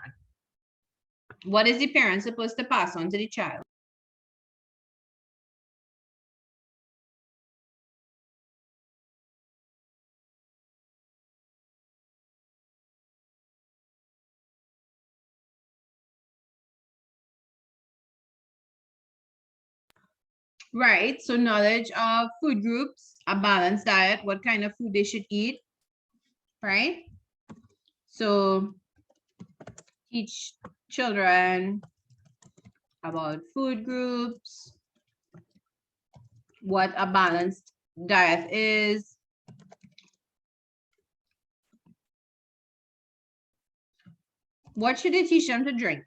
What is the parent supposed to pass on to the child? Right, so knowledge of food groups, a balanced diet, what kind of food they should eat, right? So teach children about food groups, what a balanced diet is. What should they teach them to drink?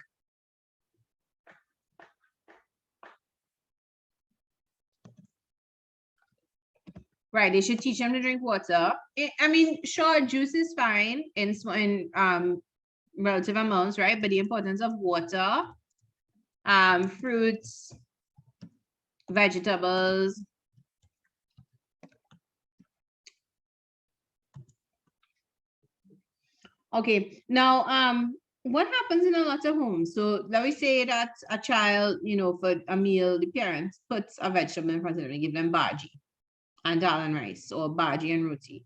Right, they should teach them to drink water. I mean, sure, juice is fine in relative amounts, right? But the importance of water, fruits, vegetables. Okay, now what happens in a lot of homes? So let me say that a child, you know, for a meal, the parents puts a vegetable in front of them and give them bhaji and dal and rice, or bhaji and roti.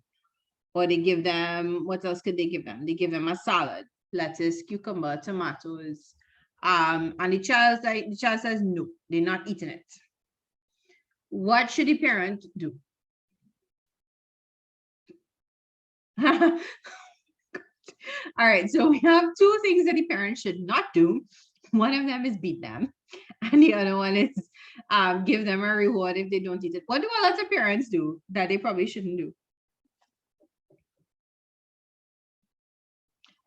Or they give them, what else could they give them? They give them a salad, lettuce, cucumber, tomatoes. And the child says no, they're not eating it. What should the parent do? All right, so we have two things that the parent should not do. One of them is beat them, and the other one is give them a reward if they don't eat it. What do a lot of parents do that they probably shouldn't do?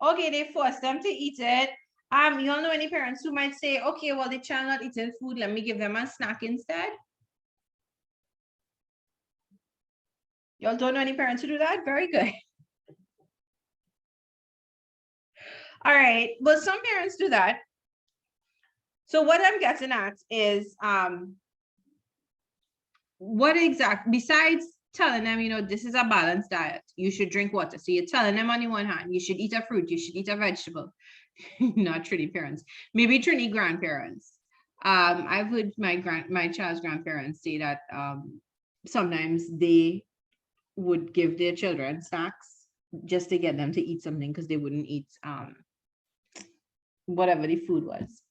Okay, they force them to eat it. You all know any parents who might say, okay, well, the child not eating food, let me give them a snack instead. Y'all don't know any parents who do that? Very good. All right, well, some parents do that. So what I'm getting at is what exactly, besides telling them, you know, this is a balanced diet, you should drink water. So you're telling them on the one hand, you should eat a fruit, you should eat a vegetable. Not Trini parents, maybe Trini grandparents. I've heard my child's grandparents say that sometimes they would give their children snacks just to get them to eat something because they wouldn't eat whatever the food was.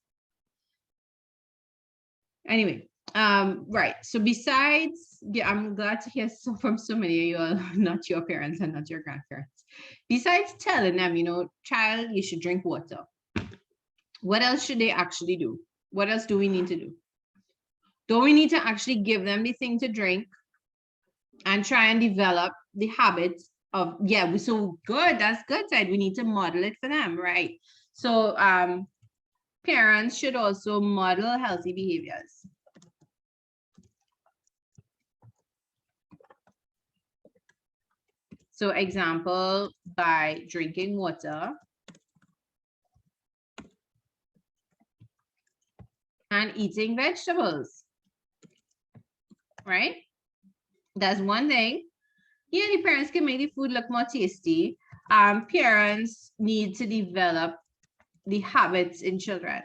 Anyway, right, so besides, yeah, I'm glad to hear from so many of you all, not your parents and not your grandparents. Besides telling them, you know, child, you should drink water, what else should they actually do? What else do we need to do? Don't we need to actually give them the thing to drink and try and develop the habits of, yeah, so good, that's good side, we need to model it for them, right? So parents should also model healthy behaviors. So example, by drinking water and eating vegetables, right? That's one thing. Yeah, the parents can make the food look more tasty. Parents need to develop the habits in children.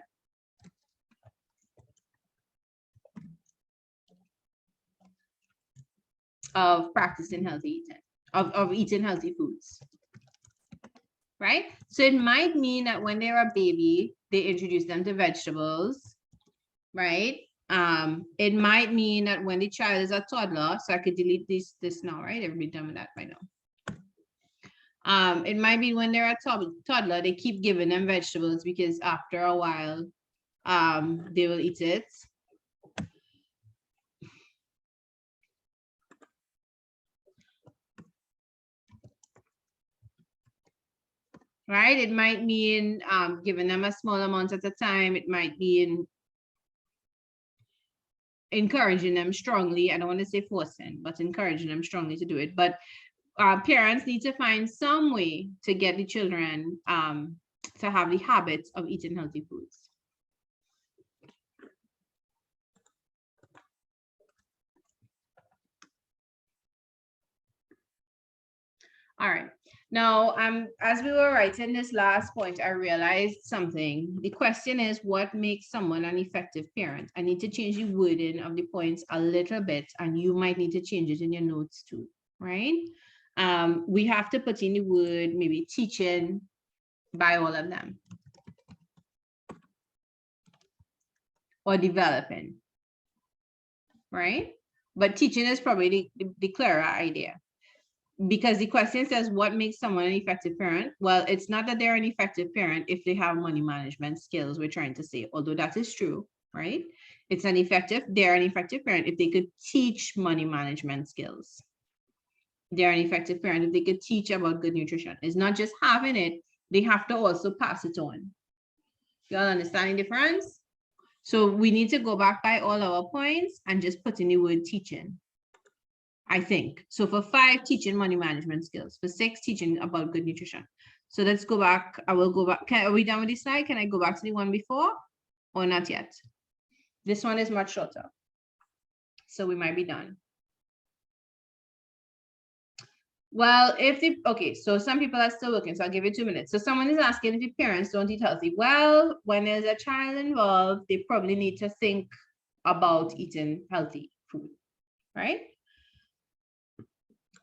of practicing healthy eating, of eating healthy foods, right? So it might mean that when they're a baby, they introduce them to vegetables, right? It might mean that when the child is a toddler, so I could delete this now, right? Everybody done with that by now. It might be when they're a toddler, they keep giving them vegetables because after a while, they will eat it. Right? It might mean giving them a small amount at a time. It might mean encouraging them strongly. I don't want to say forcing, but encouraging them strongly to do it. But parents need to find some way to get the children to have the habits of eating healthy foods. All right. Now, as we were writing this last point, I realized something. The question is, what makes someone an effective parent? I need to change the wording of the points a little bit, and you might need to change it in your notes too, right? We have to put in the word maybe teaching by all of them, or developing, right? But teaching is probably the clearer idea, because the question says, what makes someone an effective parent? Well, it's not that they're an effective parent if they have money management skills, we're trying to say, although that is true, right? They're an effective parent if they could teach money management skills. They're an effective parent if they could teach about good nutrition. It's not just having it, they have to also pass it on. Y'all understand the difference? So we need to go back by all our points and just put in the word teaching, I think. So for 5, teaching money management skills. For 6, teaching about good nutrition. So let's go back. I will go back. Are we done with this slide? Can I go back to the one before or not yet? This one is much shorter. So we might be done. Well, okay, so some people are still working, so I'll give you 2 minutes. So someone is asking if the parents don't eat healthy. Well, when there's a child involved, they probably need to think about eating healthy food, right?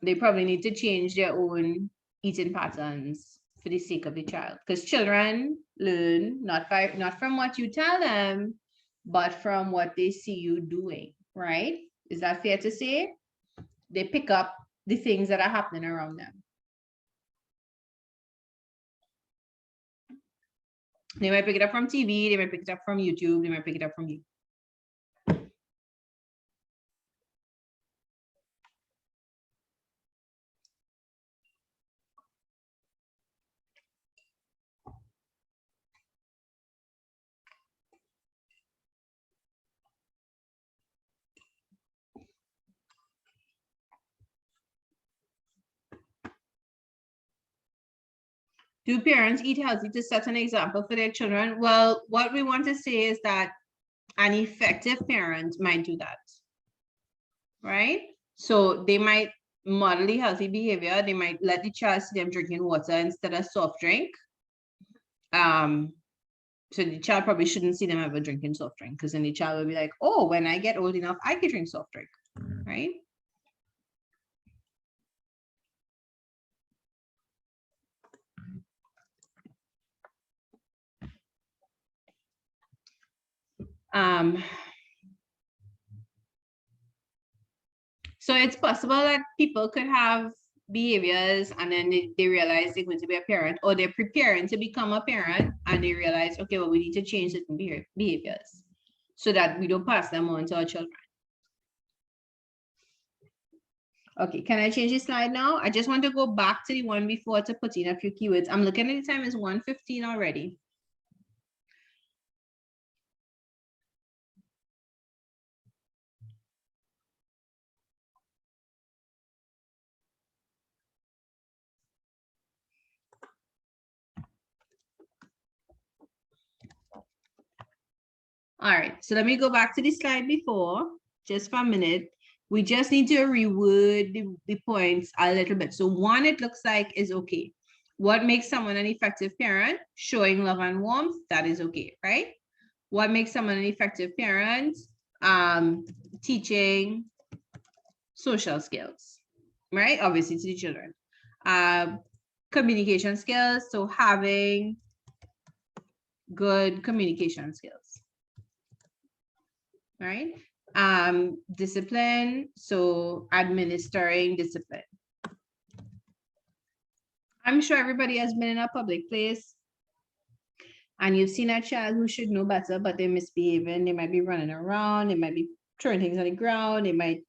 They probably need to change their own eating patterns for the sake of the child, because children learn not from what you tell them, but from what they see you doing, right? Is that fair to say? They pick up the things that are happening around them. They might pick it up from TV, they might pick it up from YouTube, they might pick it up from you. Do parents eat healthy to set an example for their children? Well, what we want to say is that an effective parent might do that, right? So they might model the healthy behavior. They might let the child see them drinking water instead of soft drink. So the child probably shouldn't see them ever drinking soft drink, because then the child will be like, oh, when I get old enough, I can drink soft drink, right? So it's possible that people could have behaviors and then they realize they're going to be a parent, or they're preparing to become a parent and they realize, okay, well, we need to change certain behaviors so that we don't pass them on to our children. Okay, can I change the slide now? I just want to go back to the one before to put in a few keywords. I'm looking at the time, it's 1:15 already. All right, so let me go back to the slide before, just for a minute. We just need to reword the points a little bit. So 1, it looks like is okay. What makes someone an effective parent? Showing love and warmth, that is okay, right? What makes someone an effective parent? Teaching social skills, right? Obviously to the children. Communication skills, so having good communication skills, right? Discipline, so administering discipline. I'm sure everybody has been in a public place and you've seen a child who should know better, but they're misbehaving. They might be running around, they might be throwing things on the ground, they might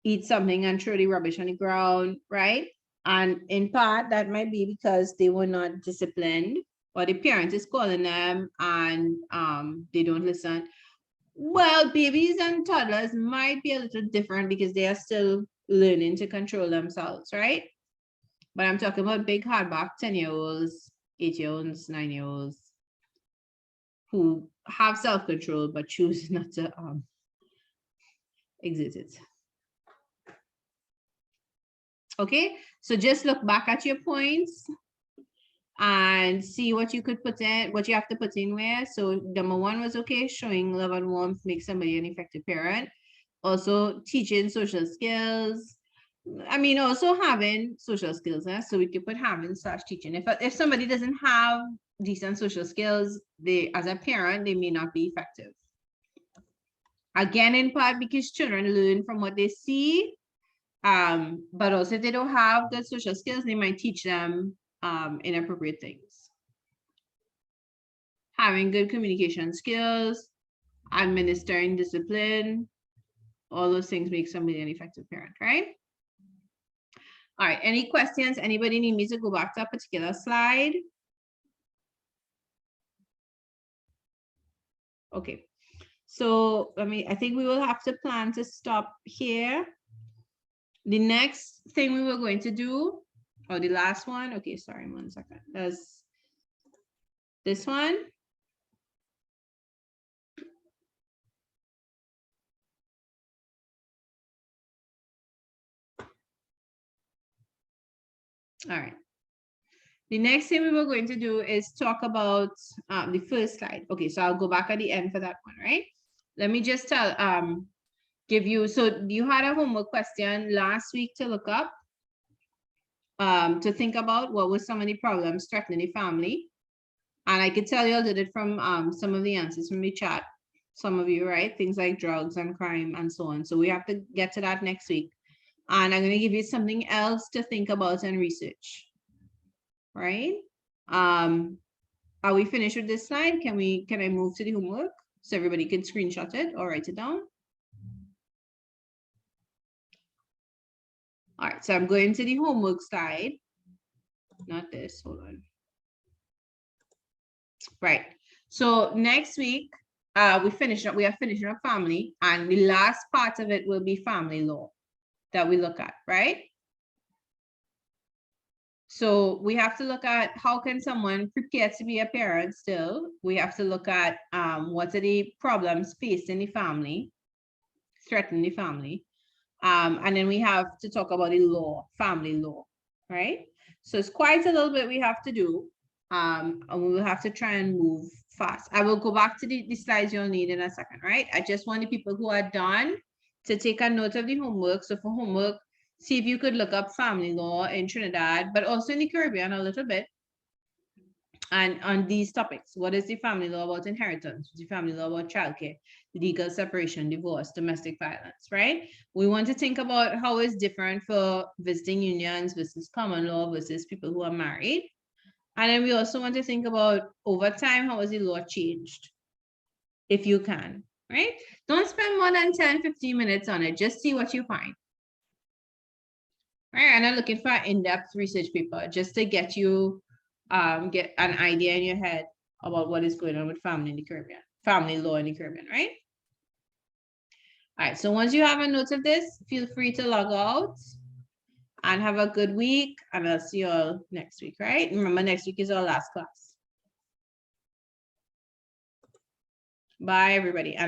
eat something and throw the rubbish on the ground, right? And in part, that might be because they were not disciplined, or the parent is calling them and they don't listen. Well, babies and toddlers might be a little different because they are still learning to control themselves, right? But I'm talking about big hardback 10-year-olds, 8-year-olds, 9-year-olds who have self-control but choose not to exert it. Okay, so just look back at your points and see what you could put in, what you have to put in where. So number 1 was okay, showing love and warmth makes somebody an effective parent. Also teaching social skills. I mean, also having social skills, so we could put having / teaching. If somebody doesn't have decent social skills, they, as a parent, they may not be effective. Again, in part because children learn from what they see, but also if they don't have good social skills, they might teach them inappropriate things. Having good communication skills, administering discipline, all those things make somebody an effective parent, right? All right, any questions? Anybody need me to go back to a particular slide? Okay, so I think we will have to plan to stop here. The next thing we were going to do, or the last one, okay, sorry, 1 second. That's this one. All right. The next thing we were going to do is talk about the first slide. Okay, so I'll go back at the end for that one, right? Let me just tell, give you, so you had a homework question last week to look up, to think about what were some of the problems threatening the family. And I could tell you I did it from some of the answers from the chat. Some of you, right? Things like drugs and crime and so on. So we have to get to that next week. And I'm going to give you something else to think about and research. Right? Are we finished with this slide? Can I move to the homework so everybody can screenshot it or write it down? All right, so I'm going to the homework slide. Not this, hold on. Right, so next week, we are finishing up family, and the last part of it will be family law that we look at, right? So we have to look at how can someone prepare to be a parent still. We have to look at what are the problems facing the family, threatening the family. And then we have to talk about the law, family law, right? So it's quite a little bit we have to do. And we will have to try and move fast. I will go back to the slides you'll need in a second, right? I just want the people who are done to take a note of the homework. So for homework, see if you could look up family law in Trinidad, but also in the Caribbean a little bit. And on these topics, what is the family law about inheritance? What's the family law about childcare, legal separation, divorce, domestic violence, right? We want to think about how it's different for visiting unions versus common law versus people who are married. And then we also want to think about over time, how has the law changed? If you can, right? Don't spend more than 10, 15 minutes on it. Just see what you find. Right? I'm not looking for an in-depth research paper, just to get you get an idea in your head about what is going on with family in the Caribbean, family law in the Caribbean, right? All right, so once you have a note of this, feel free to log out and have a good week, and I'll see you all next week, right? Remember, next week is our last class. Bye, everybody. And